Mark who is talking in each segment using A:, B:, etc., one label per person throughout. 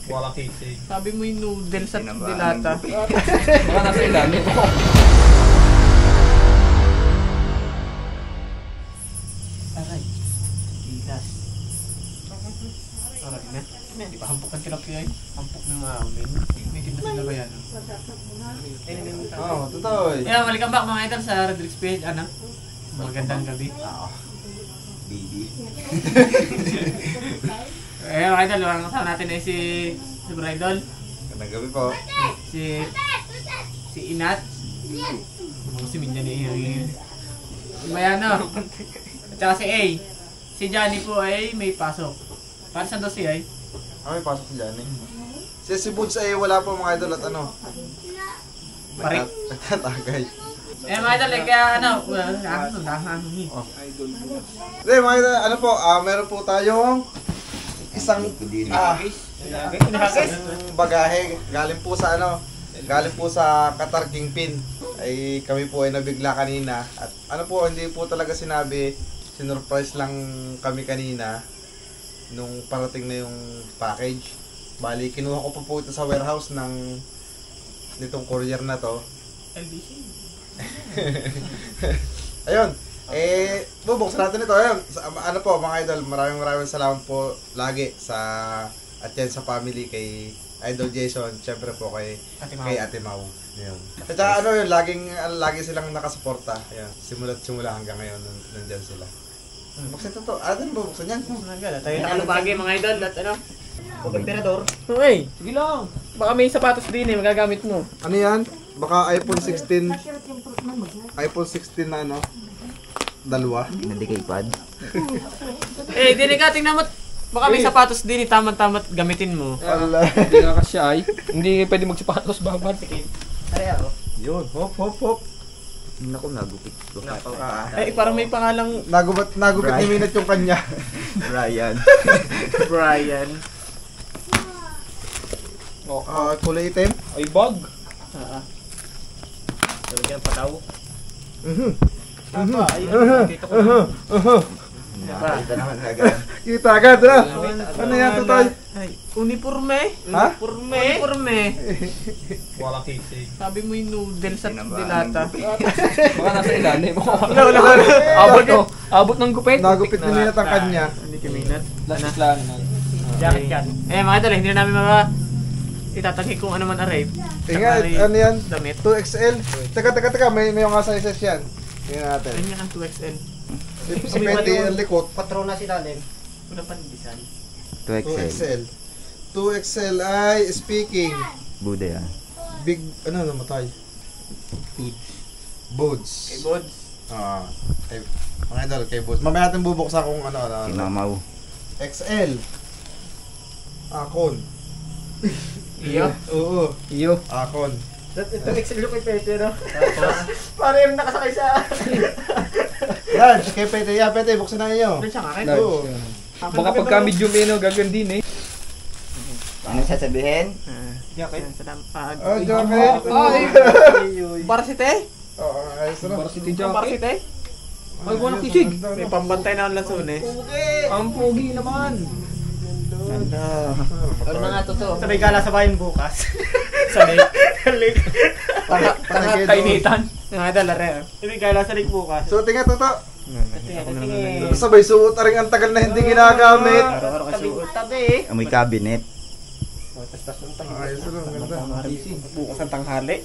A: Walang kisig.
B: Sabi mo yung noodles at dilata.
A: Baka nasa ilalim.
B: Aray. Tigas. Aray na. Di ba hampukan sila kaya? Hampuk ng amin. May tinda sila ba yan?
C: Oo, totoo eh.
B: Yeah, welcome back mga idol sa Rodriguez Page. Ano? Magandang gabi.
C: Baby.
B: Eh mga idol, ang kasama natin ay si Bro Idol.
C: Magandang gabi po.
B: Si Inat. Si Minyan eh. Si Mayano. At saka si A. Si Johnny po ay may pasok. Para saan daw siya ay?
C: May pasok si Johnny. Si Boots ay wala po mga idol at ano?
B: Parik.
C: Nagtatagay.
B: Eh mga idol, kaya ano?
C: Hindi mga idol, ano po, meron po tayong isang bagahe galing po sa galing po sa Qatar Kingpin. Ay kami po ay nabigla kanina at ano po, hindi po talaga sinabi, sinurprise lang kami kanina nung parating na yung package. Bali kinuha ko po ito sa warehouse nitong courier na to.
B: LBC.
C: Ayun. Bubuksan natin ito. Ayun. Ano po mga idol, maraming salamat po lagi at yan sa family kay Idol Jason, syempre po kay Ate Mau. Ayun. At saka lagi silang nakasuporta. Ayun. Simula hanggang ngayon nandiyan sila. Buksan ito to. Ano bubuksan yan?
B: Tayo nakalubagi mga idol at ano? Emperador. Okay. Sige lang. Baka may sapatos din eh, magagamit mo.
C: Ano yan? Baka iPhone 16 na ano? Dalawa.
D: Hindi kay pad.
B: Eh, di ka tingnan mo. Baka may sapatos din eh, tama-tama gamitin mo.
C: Allah.
A: Hindi nga kasi ay. Hindi pwede magsapatos babad.
B: Ay ako.
C: Yun. Hop.
D: Naku, nagupit ko.
B: Eh, parang may pangalang
C: Nagupit ni Minat yung kanya.
D: Brian.
B: Brian.
C: Kulay itim.
A: Ay bag.
B: Talagang pataw.
C: Apa?
B: Dito ko.
D: Nakakita naman agad.
C: Kita agad na. Ano yan tutoy?
B: Ay, uniforme.
C: Ha?
B: Uniforme.
A: Walang kisig.
B: Sabi mo yung noodles at dilata.
A: Baka nasa ilalim.
B: Wala.
A: Abot ng gupit.
C: Nagupit ni Minat ang kanya.
B: Hindi kaminat.
A: Last lang.
B: Jacket yan. Eh mga idol, hindi na namin itatagay kung ano man arrive.
C: Ingat, ano yan?
B: Damit.
C: 2XL. Teka, may mga sizes yan. Tingnan natin.
B: Ano yan ang 2XL?
C: Si Penti ang likot.
B: Patrona si Dalim. Una pa nibisan.
C: 2XL. 2XL ay speaking.
D: Buda yan.
C: Big, ano namatay? Boots.
B: Kay Bods.
C: Mga idol, kay Boots. Mamaya natin bubuksan kung ano.
D: Sinamaw.
C: XL. Akon.
B: Iyo?
C: Oo.
A: Iyo.
C: Akon.
B: Ito XL yung kay Pete, no? Para yung nakasakay sa...
C: Yan, kay Pete. Yan, Pete, buksan na niyo.
B: Ano siya nga?
C: Oo.
A: Baka pagka medium gagandin eh.
D: Ano sasabihin?
B: Jacket.
C: Oh, jacket.
B: Para si Te?
C: Oo, ayos na.
A: Para si
B: Para si Te?
A: Ay, walang kisig.
B: May pambantay na ang Lanzones.
A: Ang pogi naman.
B: Ano na nga totoo? Sabay gala sa bayan bukas. Sa lake.
C: Patagay
A: Kainitan.
B: Nga dalare. Sabay gala sa lake bukas.
C: So, tingnan to.
B: Tingin.
C: Sabay suot rin ang tagal na hindi ginagamit.
B: Tabi.
D: Amoy cabinet.
C: Ayos na, ganda.
B: Bukas ang tanghali.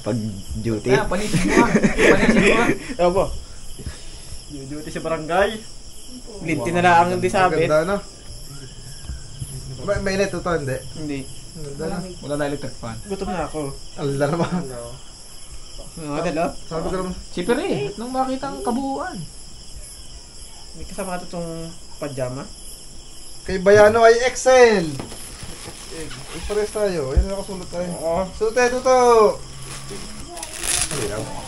D: Pag duty.
A: Kaya, panisin mo nga. Panisin mo nga.
B: Opo. Duty sa barangay. Linti na lang ang di sabit.
C: Ganda na. Mainit ito, hindi?
B: Hindi.
C: Ganda na.
A: Wala na electric fan.
B: Gutom na ako.
C: Alala naman.
B: Nga dala.
C: Sabi ko naman.
A: Siyempre eh. Nung makita ang kabuuan.
B: May kasama ka itong pajama.
C: Kay Bayano ay Excel. Ipares tayo. Yan nakasulat tayo. Sutet ito.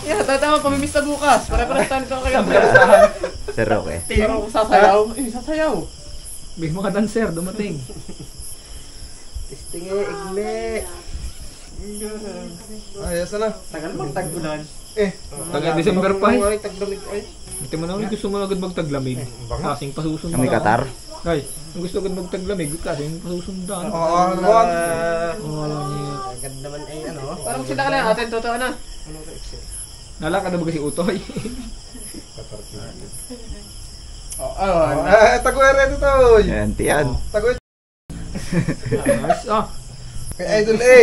B: Yeah, tama pamimiss na bukas. Pare-pares tayo nito kayo.
D: Sir Roque.
B: Pero kung sasayaw, sasayaw.
A: May mga dancer dumating.
B: Tingi, igle.
C: Ayos na.
B: Tagal bang tag-ulan?
A: Taga December pa eh.
B: Taglamig ay.
A: Ito mo naman gusto mo agad magtaglamig. Kasing pasusunod.
D: Kami Qatar.
A: Ay, kung gusto ko magtaglamig, kasi yung pasusundan.
C: Oo, naman.
A: Wala niya.
E: Ganda naman ay ano.
B: Parang sila ka lang, atin totoo na.
A: Nalakad na ba kasi Utoy?
C: Taguere ito to.
D: Yan, tiyan.
C: Taguere.
A: Nice.
C: Kay Idol A.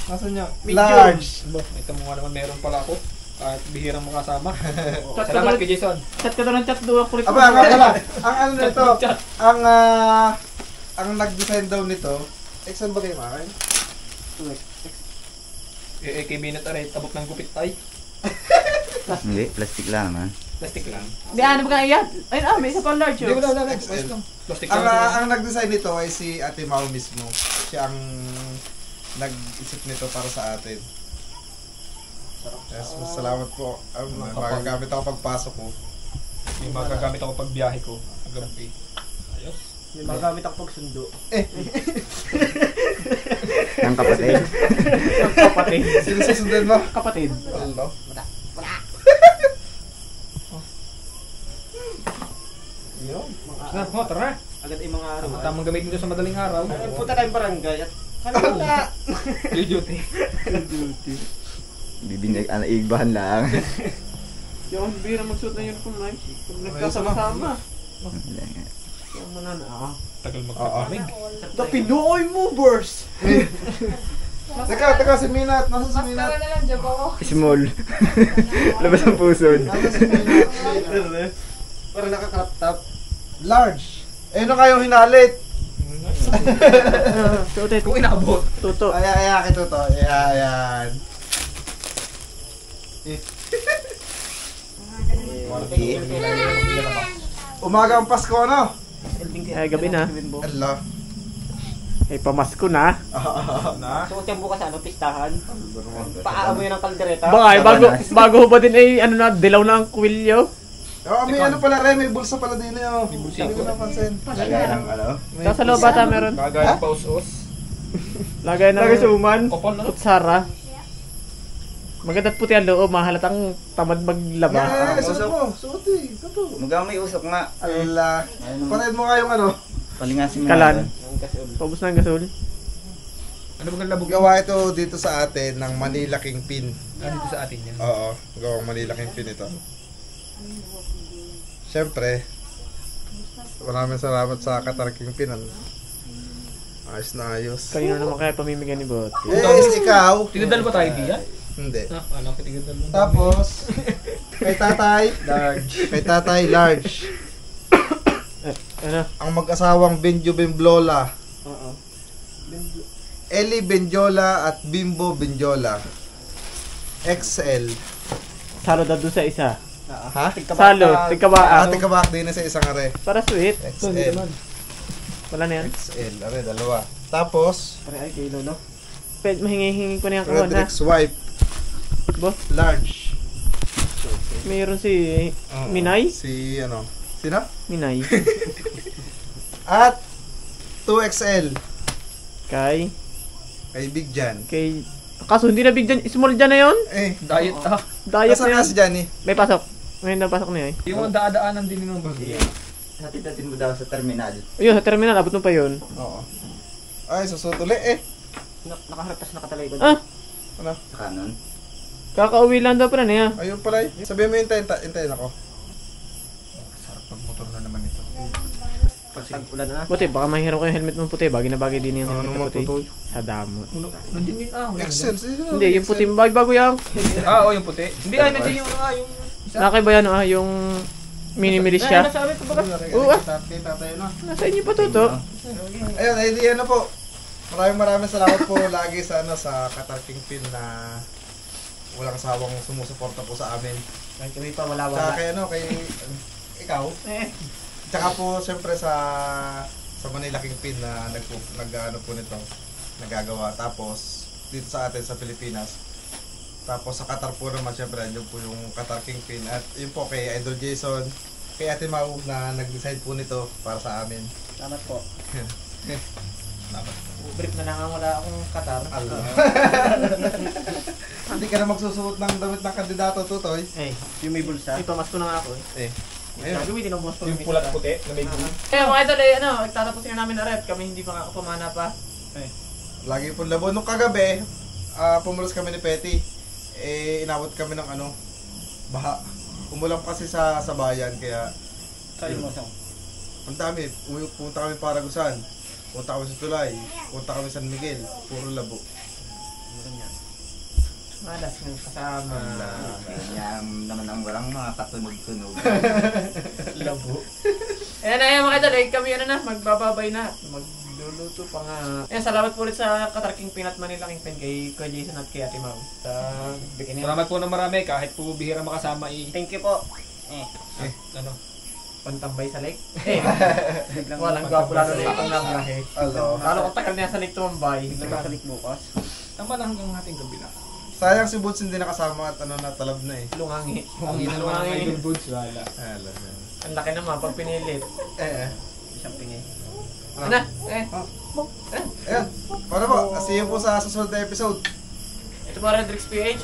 A: Nasaan niya?
C: Large.
A: Ito mo nga naman meron pala ako. At bihirang makasama. Salamat kay Jason.
B: Chat ka daw ng chat doon. Kulit
C: Aba, nga pala. Ang ano nito, ang nag-design daw nito, saan ba kayo makain?
A: Kay Binat Aray, tabok ng gupit tay.
D: Hindi, plastic lang naman.
A: Plastic lang.
B: Di, ano ba nga iyan? Ayun, may isa pang large.
A: Hindi,
B: Oh.
A: wala.
C: XL.
A: Plastic
C: Ang,
A: lang.
C: ang nag-design nito ay si Ate Mau mismo. Siya ang nag-isip nito para sa atin. Yes, salamat po. May magagamit ako pagpasok ko.
A: Yung magagamit ako pag biyahe ko. Hanggang pay. Ayos.
E: May magamit ako pag sundo.
D: Ang kapatid.
B: Kapatid.
C: Sino susundan mo?
B: Kapatid.
C: Hello? Yun.
A: Tara.
E: Agad ay mga araw.
A: Tamang gamitin dito sa madaling araw.
E: Punta tayong barangay at ano na?
A: Play duty.
D: Bibinag, igbahan lang.
B: Yung bira magsuot ng uniform na pag nagkasama-sama. Yung manana ako.
A: Tagal magkakalamig.
E: The Pinoy Movers!
C: Teka, si Minat. Nasa si Minat?
D: Small. Labas ang puson.
C: Nasa si Minat?
E: Para nakakrap top.
C: Large. Eh, ano kayong hinalit?
B: Tutot.
A: Kung inaabot.
B: Tuto.
C: Ay, ito to. Ayan. Umaga ang Pasko, ano?
B: Ay, gabi na.
C: Allah.
B: Ay, pamasko na.
C: Na?
E: Suot yung bukas ano, pistahan. Paaamoy ng kaldereta.
B: Baka ay, bago ba din ay, ano na, dilaw na ang kwilyo.
C: Oh, may ano pala rin, may bulsa pala din eh. Oh. Hindi ko napansin.
D: Lagay ng ano.
B: Sa loob bata meron.
A: Bagay ng paus-us.
B: Lagay ng suman.
A: Opal na.
B: Kutsara. Maganda at puti ang loob, mahalatang tamad maglaba.
C: Suot mo. Suot eh. Ito.
D: Mukhang may usok nga.
C: Allah. Patayin mo nga yung ano.
D: Palingasin mo.
B: Kalan.
E: Ang gasol.
B: Paubos na ang gasol.
A: Ano bang labog?
C: Gawa ito dito sa atin ng Manila Kingpin.
A: Dito sa atin yan.
C: Oo. Gawang Manila Kingpin ito. Siyempre, maraming salamat sa Qatar Kingpin. Ayos na ayos.
B: Kanino naman kaya pamimigay ni Bot?
C: Ikaw.
A: Tinadal ba tayo diyan?
C: Hindi.
A: Ano, tinadal mo.
C: Tapos, kay tatay, large. Kay tatay, large.
B: Ano?
C: Ang mag-asawang Benjo Bemblola.
E: Oo.
C: Eli Benjola at Bimbo Benjola. XL.
B: Salo daw doon sa isa.
C: Ha?
B: Salo, tigkabaa.
C: Ate kabak din na sa isang are.
B: Para sweet.
C: XL.
B: Wala na yan.
C: XL. Are, dalawa. Tapos,
E: Pare ay kay Lolo.
B: Pwede mahingi-hingi ko na yung kahon ha.
C: Frederick's wife.
B: Boss,
C: Large.
B: mayroon si
C: Oo.
B: Minay.
C: Si ano? Sino?
B: Minay.
C: At 2XL.
B: Kay,
C: Kay Big Jan.
B: kay, kaso hindi na big dyan, small dyan na yun.
A: Diet
B: Diet
C: Nasaan
B: na
C: na
B: yun.
C: si Johnny?
B: May pasok. Ngayon na pasok niya eh.
A: Yung daan-daanan din ng bagay.
D: Hatid-hatid mo daw sa terminal.
B: Ayun, sa terminal, abot mo pa yun.
C: Oo. Ay, susutuli eh.
E: Nakaharap tas nakatalikod.
B: Ah,
C: Ano?
D: Sa kanon.
B: kakauwi lang daw pala niya.
C: Ayun pala eh. Sabihin mo hintayin ako.
A: Sarap pag-motor na naman ito.
E: Pag tag-ulan na.
B: Puti, baka mahirap ko yung helmet mo puti. Bagay na bagay din yung
C: Ano
B: helmet
C: mo
B: na puti.
C: tutoy?
B: Sa damot.
A: Nandun din
C: XL. Sino?
B: Hindi, yung puti, bago yan.
A: Oo, yung puti. Hindi, nandun yung yung...
B: Nakay ba yan yung mini militia?
A: Nasabi ko ba?
B: Oo ah,
C: Tatay, tatay na.
B: nasa inyo pa to.
C: Ayun, ay di ano po. Maraming salamat po lagi sa ano sa Qatar Kingpin na walang sawang sumusuporta po sa amin.
E: Kahit kami pa
C: Tsaka
E: wala-wala.
C: kay ano, kay ikaw. Tsaka po siyempre sa Manila Kingpin na nag-ano po nito, nagagawa. Tapos dito sa atin sa Pilipinas. Tapos sa Qatar po naman siyempre andun po yung Qatar Kingpin. At yun po kay Idol Jason, kay Ate Mau na nag-design po nito para sa amin.
E: Salamat po.
C: Salamat.
E: Brief na lang ang wala akong Qatar.
C: Allah. Hindi ka na magsusuot ng damit ng kandidato, Tutoy.
E: Eh, yung may bulsa.
B: Ay, pamasko na nga ako eh.
C: Eh, Ayun.
B: Gagamitin ang boss pag
A: Yung pulat puti na may blue.
B: Eh, mga idol, tatapusin na namin na rep. Kami hindi makakapamana pa.
C: Lagi po labo. Nung kagabi, pumulos kami ni Petty. Inabot kami ng baha. Umulan kasi sa bayan, kaya ang dami. Punta kami Paragusan. Punta kami sa Tulay. Punta kami San Miguel. Puro labo.
B: Malas ng kasama.
D: Yan naman ang walang mga katunog-tunog.
B: Labo. Ayan mga idol, kami magbababay na. Magluluto pa nga. Ayan, salamat po ulit sa Katarking Peanut Manila King Pen kay Jason at kay Ate Mau. Sa bikini.
A: Salamat po ng marami kahit po bihira makasama
E: Thank you po.
A: ano.
B: Pantambay sa lake. Walang gwapo lalo na itong nabiyahe.
C: Hello.
B: Lalo kung tagal niya sa lake tumambay.
E: Nagkakalik bukas.
A: Tama lang hanggang ating gabi na.
C: Sayang si Boots hindi nakasama at natalab na eh.
B: Lungangi.
A: Ang ina ng mga idol boots, wala.
B: Ang laki naman pag pinilit.
E: Isang pingin.
B: Ano?
C: Ayan. Para po, see you po sa susunod na episode.
B: Ito po Redrix PH.